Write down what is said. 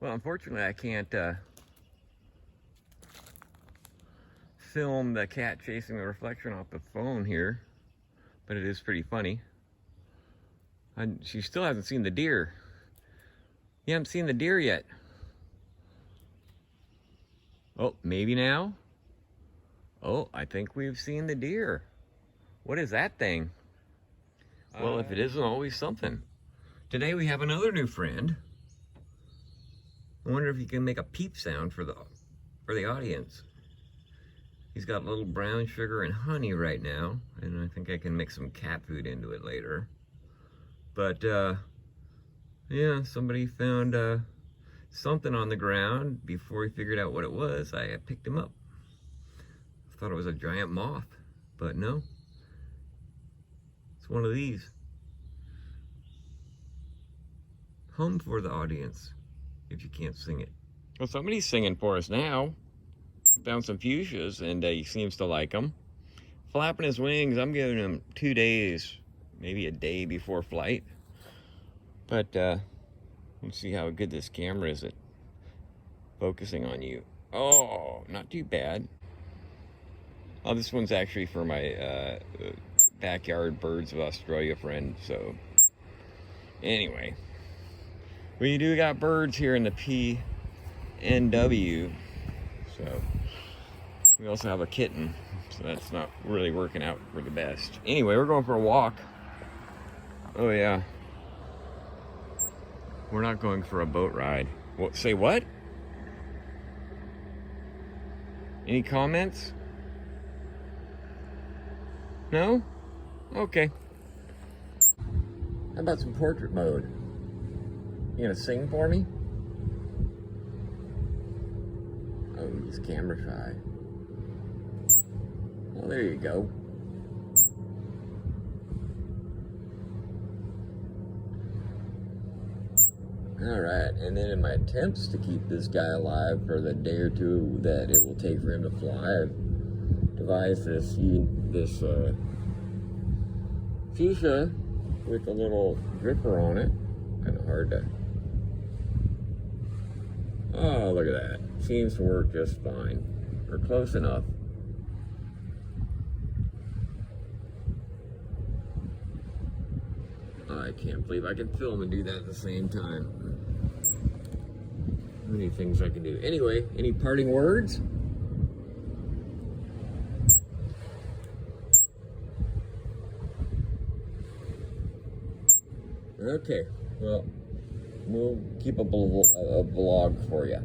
Well, unfortunately, I can't film the cat chasing the reflection off the phone here, but it is pretty funny. She still hasn't seen the deer. You haven't seen the deer yet. Oh, maybe now? Oh, I think we've seen the deer. What is that thing? Well, if it isn't always something. Today we have another new friend. I wonder if you can make a peep sound for the audience. He's got a little brown sugar and honey right now, and I think I can mix some cat food into it later. But yeah, somebody found something on the ground. Before he figured out what it was, I picked him up. I thought it was a giant moth, but no. It's one of these. Hum for the audience, if you can't sing it. Well, somebody's singing for us now. Found some fuchsias, and he seems to like them. Flapping his wings. I'm giving him 2 days, maybe a day before flight. But let's see how good this camera is at focusing on you. Oh, not too bad. Oh, this one's actually for my backyard birds of Australia friend. So anyway, we do got birds here in the PNW. So we also have a kitten, so that's not really working out for the best. Anyway, we're going for a walk. Oh yeah. We're not going for a boat ride. What? Say what? Any comments? No? Okay. How about some portrait mode? You gonna sing for me? Oh, he's camera shy. Well, there you go. Alright, and then in my attempts to keep this guy alive for the day or two that it will take for him to fly, I've devised this fuchsia with a little dripper on it. Kind of hard to... Oh, look at that. Seems to work just fine. Or close enough. I can't believe I can film and do that at the same time. Many things I can do. Anyway, any parting words? Okay, well, we'll keep a vlog for you.